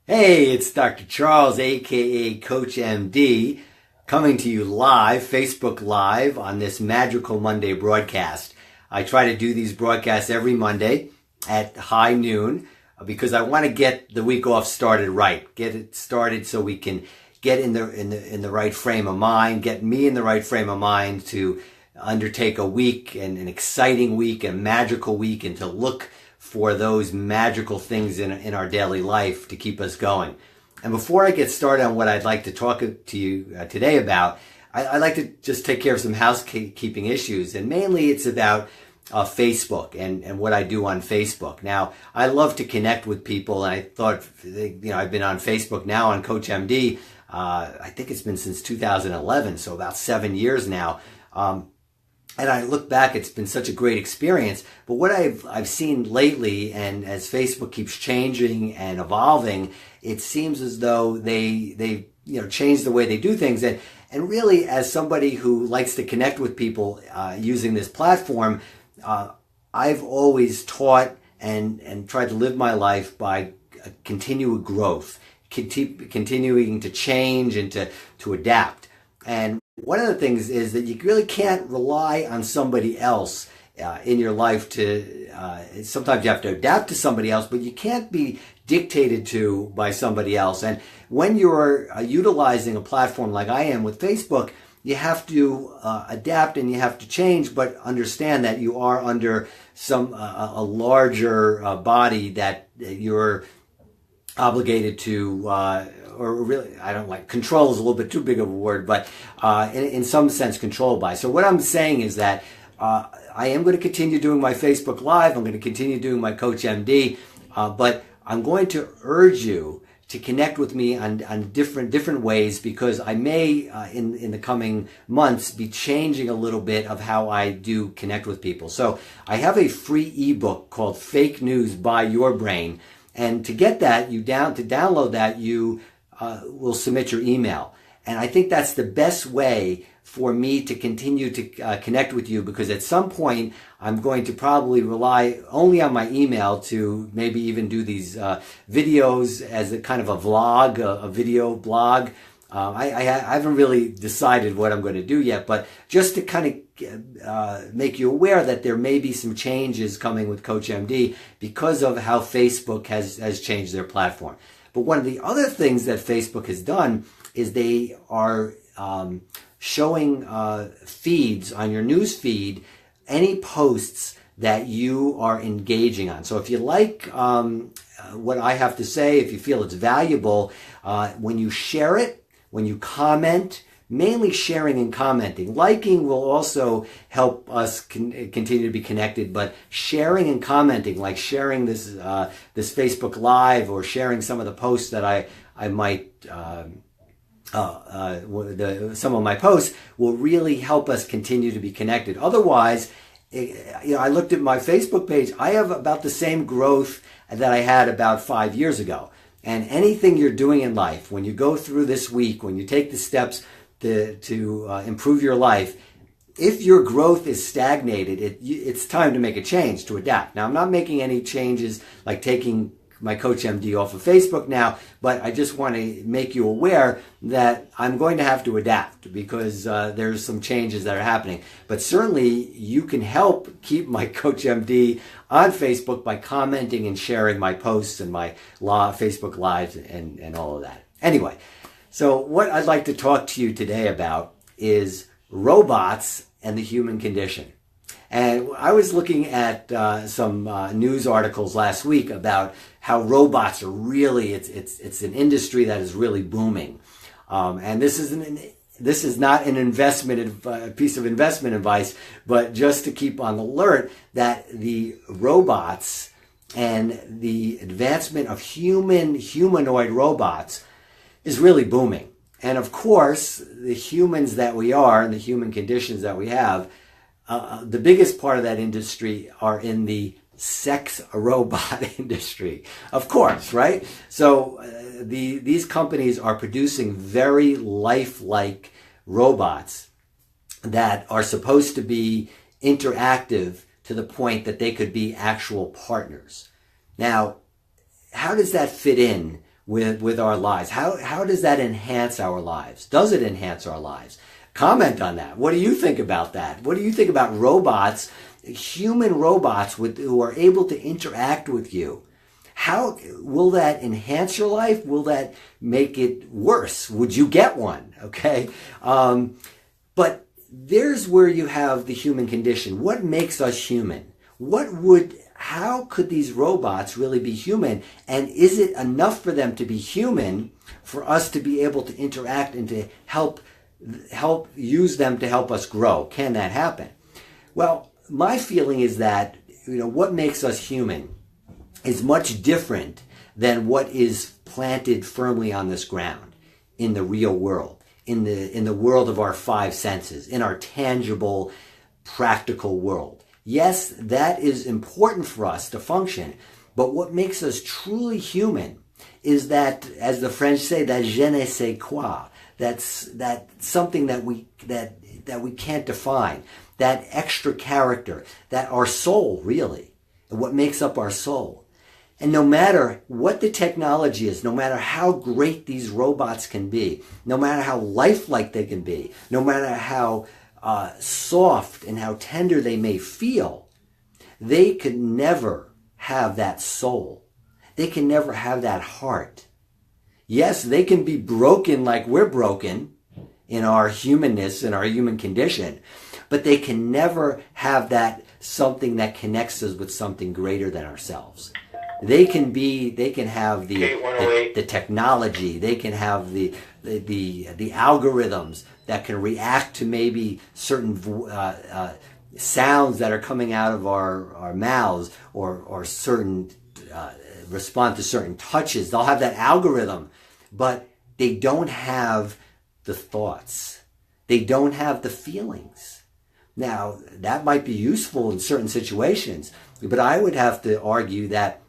Hey, it's Dr. Charles, aka CoachMD, coming to you live, Facebook Live, on this magical Monday broadcast. I try to do these broadcasts every Monday at high noon because I want to get the week off started right. Get it started so we can get in the right frame of mind, get me in the right frame of mind to undertake a week, and an exciting week, a magical week, and to look for those magical things in our daily life to keep us going. And before I get started on what I'd like to talk to you today about, I'd like to just take care of some housekeeping issues. And mainly it's about Facebook and what I do on Facebook. Now, I love to connect with people, and I thought, I've been on Facebook now on CoachMD. I think it's been since 2011, so about 7 years now. And I look back, it's been such a great experience. But what I've seen lately, and as Facebook keeps changing and evolving, it seems as though they changed the way they do things. And really, as somebody who likes to connect with people using this platform, I've always taught and tried to live my life by continual growth, continuing to change and to adapt. And one of the things is that you really can't rely on somebody else in your life sometimes you have to adapt to somebody else, but you can't be dictated to by somebody else. And when you're utilizing a platform like I am with Facebook, you have to adapt and you have to change, but understand that you are under a larger body that you're obligated to, or really, I don't like, control is a little bit too big of a word, but in some sense controlled by. So what I'm saying is that I am going to continue doing my Facebook Live, I'm going to continue doing my CoachMD, but I'm going to urge you to connect with me on different ways, because I may, in the coming months, be changing a little bit of how I do connect with people. So I have a free ebook called Fake News by Your Brain. And to get that, to download that, you will submit your email. And I think that's the best way for me to continue to connect with you, because at some point I'm going to probably rely only on my email to maybe even do these videos as a kind of a vlog, a video blog. I haven't really decided what I'm going to do yet, but just to kind of make you aware that there may be some changes coming with CoachMD because of how Facebook has changed their platform. But one of the other things that Facebook has done is they are showing feeds on your news feed, any posts that you are engaging on. So if you like what I have to say, if you feel it's valuable, when you share it, when you comment, mainly sharing and commenting. Liking will also help us continue to be connected, but sharing and commenting, like sharing this Facebook Live, or sharing some of the posts that I might, some of my posts will really help us continue to be connected. Otherwise, I looked at my Facebook page, I have about the same growth that I had about 5 years ago. And anything you're doing in life, when you go through this week, when you take the steps to improve your life, if your growth is stagnated, it's time to make a change, to adapt. Now, I'm not making any changes like taking my CoachMD off of Facebook now, but I just want to make you aware that I'm going to have to adapt, because there's some changes that are happening. But certainly you can help keep my CoachMD on Facebook by commenting and sharing my posts and my Facebook Lives and all of that. Anyway, so what I'd like to talk to you today about is robots and the human condition. And I was looking at some news articles last week about how robots are really, it's an industry that is really booming. And this is not a piece of investment advice, but just to keep on alert that the robots and the advancement of humanoid robots is really booming. And of course, the humans that we are and the human conditions that we have, the biggest part of that industry are in the sex robot industry, of course, right? So these companies are producing very lifelike robots that are supposed to be interactive to the point that they could be actual partners. Now, how does that fit in with our lives? How does that enhance our lives? Does it enhance our lives? Comment on that. What do you think about that? What do you think about robots, human robots who are able to interact with you? How will that enhance your life? Will that make it worse? Would you get one? Okay. But there's where you have the human condition. What makes us human? How could these robots really be human? And is it enough for them to be human for us to be able to interact and to help use them to help us grow? Can that happen? Well, my feeling is that, what makes us human is much different than what is planted firmly on this ground in the real world, in the world of our five senses, in our tangible, practical world. Yes, that is important for us to function, but what makes us truly human is that, as the French say, that je ne sais quoi, that's something that we can't define, that extra character, that our soul really, what makes up our soul. And no matter what the technology is, no matter how great these robots can be, no matter how lifelike they can be, no matter how soft and how tender they may feel, they could never have that soul. They can never have that heart. Yes, they can be broken like we're broken in our humanness and our human condition, but they can never have that something that connects us with something greater than ourselves. They can have the technology, they can have the algorithms that can react to maybe certain sounds that are coming out of our mouths, or certain respond to certain touches. They'll have that algorithm, but they don't have the thoughts. They don't have the feelings. Now, that might be useful in certain situations, but I would have to argue that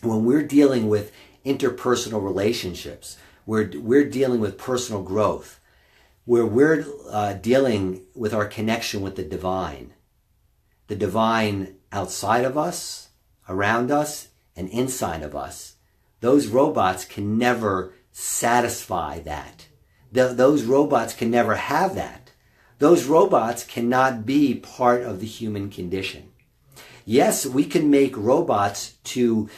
when we're dealing with interpersonal relationships, we're dealing with personal growth, where we're dealing with our connection with the divine outside of us, around us, and inside of us, those robots can never satisfy that. Those robots can never have that. Those robots cannot be part of the human condition. Yes, we can make robots to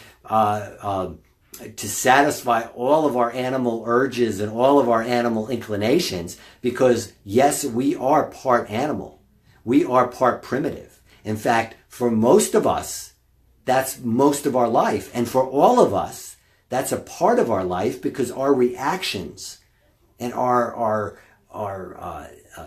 satisfy all of our animal urges and all of our animal inclinations, because yes, we are part animal. We are part primitive. In fact, for most of us, that's most of our life. And for all of us, that's a part of our life, because our reactions and our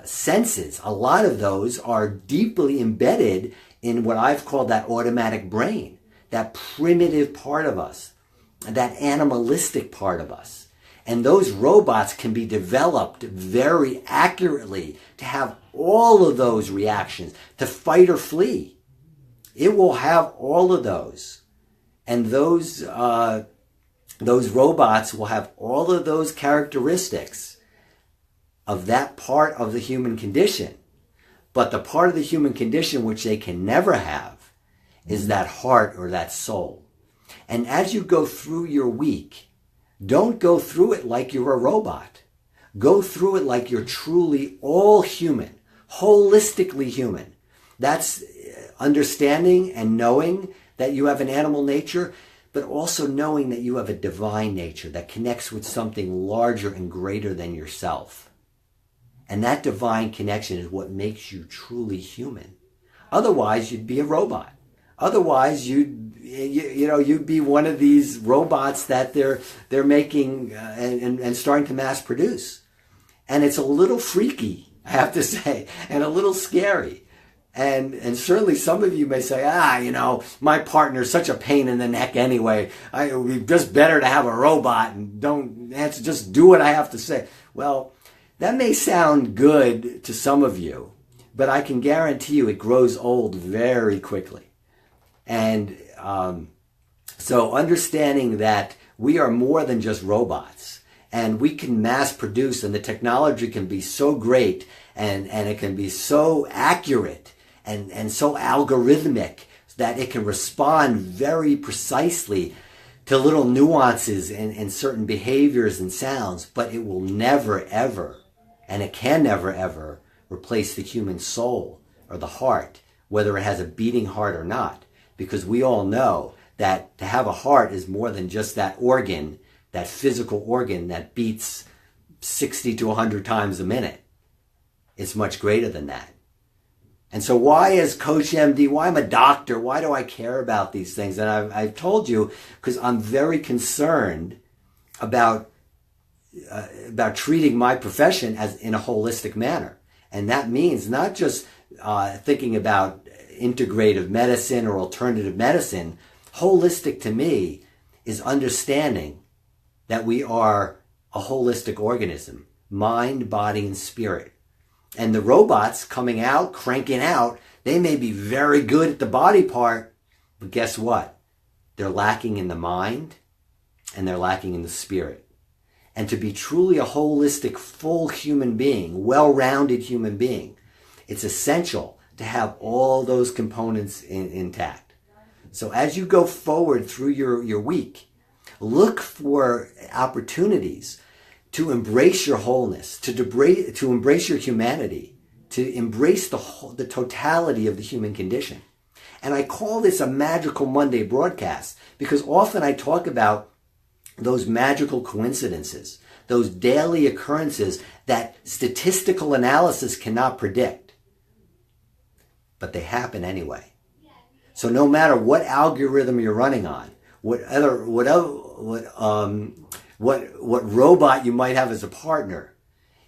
senses, a lot of those are deeply embedded in what I've called that automatic brain, that primitive part of us, that animalistic part of us. And those robots can be developed very accurately to have all of those reactions, to fight or flee. It will have all of those. And those robots will have all of those characteristics of that part of the human condition. But the part of the human condition which they can never have is that heart or that soul. And as you go through your week, don't go through it like you're a robot. Go through it like you're truly all human, holistically human. That's understanding and knowing that you have an animal nature, but also knowing that you have a divine nature that connects with something larger and greater than yourself. And that divine connection is what makes you truly human. Otherwise, you'd be a robot. Otherwise, you'd be one of these robots that they're making and starting to mass produce. And it's a little freaky, I have to say, and a little scary. And certainly some of you may say, my partner's such a pain in the neck anyway. It would be just better to have a robot and don't answer, just do what I have to say. Well, that may sound good to some of you, but I can guarantee you it grows old very quickly. And so understanding that we are more than just robots, and we can mass produce, and the technology can be so great, and it can be so accurate and so algorithmic that it can respond very precisely to little nuances in certain behaviors and sounds, but it will never, ever, and it can never, ever replace the human soul or the heart, whether it has a beating heart or not. Because we all know that to have a heart is more than just that organ, that physical organ that beats 60 to 100 times a minute. It's much greater than that. And so why is CoachMD, why I'm a doctor, why do I care about these things? And I've told you because I'm very concerned about treating my profession as in a holistic manner. And that means not just thinking about integrative medicine or alternative medicine. Holistic to me is understanding that we are a holistic organism, mind, body, and spirit. And the robots coming out, cranking out, they may be very good at the body part, but guess what? They're lacking in the mind and they're lacking in the spirit. And to be truly a holistic, full human being, well-rounded human being, it's essential to have all those components intact. So as you go forward through your week, look for opportunities to embrace your wholeness, to embrace your humanity, to embrace the totality of the human condition. And I call this a Magical Monday broadcast because often I talk about those magical coincidences, those daily occurrences that statistical analysis cannot predict. But they happen anyway. So no matter what algorithm you're running on, what robot you might have as a partner,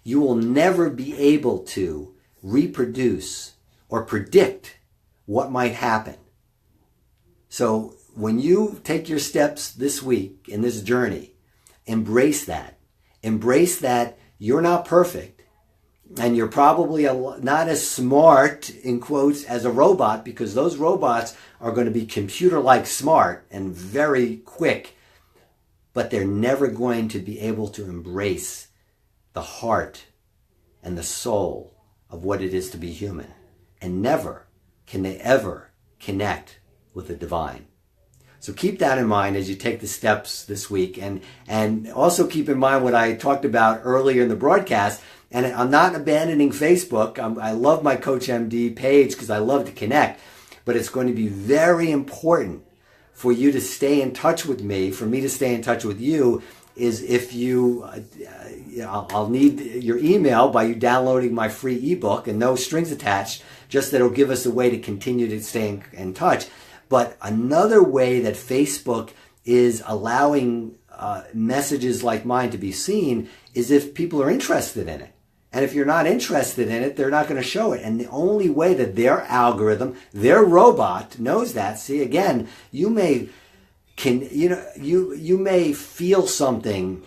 you will never be able to reproduce or predict what might happen. So when you take your steps this week in this journey, embrace that. Embrace that you're not perfect and you're probably not as smart, in quotes, as a robot, because those robots are going to be computer-like smart and very quick, but they're never going to be able to embrace the heart and the soul of what it is to be human. And never can they ever connect with the divine. So keep that in mind as you take the steps this week. And also keep in mind what I talked about earlier in the broadcast. And I'm not abandoning Facebook. I love my CoachMD page because I love to connect. But it's going to be very important for you to stay in touch with me, for me to stay in touch with you, is if you, I'll need your email by you downloading my free ebook, and no strings attached, just that it'll give us a way to continue to stay in touch. But another way that Facebook is allowing messages like mine to be seen is if people are interested in it. And if you're not interested in it, they're not going to show it. And the only way that their algorithm, their robot knows that, see, again, you may feel something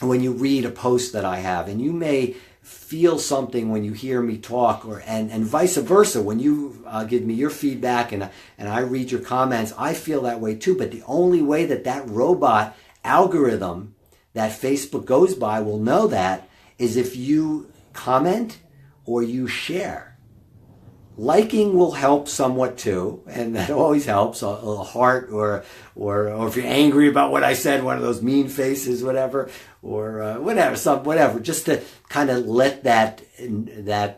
when you read a post that I have, and you may feel something when you hear me talk, and vice versa. When you give me your feedback and I read your comments, I feel that way too. But the only way that robot algorithm that Facebook goes by will know that is if you comment or you share. Liking will help somewhat too, and that always helps. A heart, or if you're angry about what I said, one of those mean faces, whatever, or whatever, just to kind of let that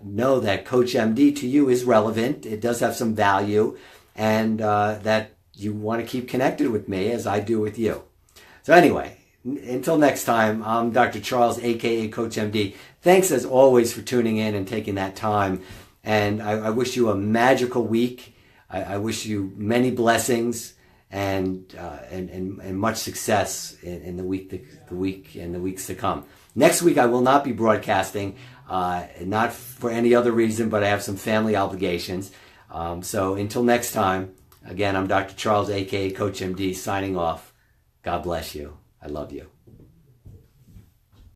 know that CoachMD to you is relevant. It does have some value, and that you want to keep connected with me as I do with you. So anyway, until next time, I'm Dr. Charles, aka CoachMD. Thanks as always for tuning in and taking that time. And I wish you a magical week. I wish you many blessings and much success in the week and the weeks to come. Next week I will not be broadcasting, not for any other reason, but I have some family obligations. So until next time, again, I'm Dr. Charles, aka CoachMD, signing off. God bless you. I love you.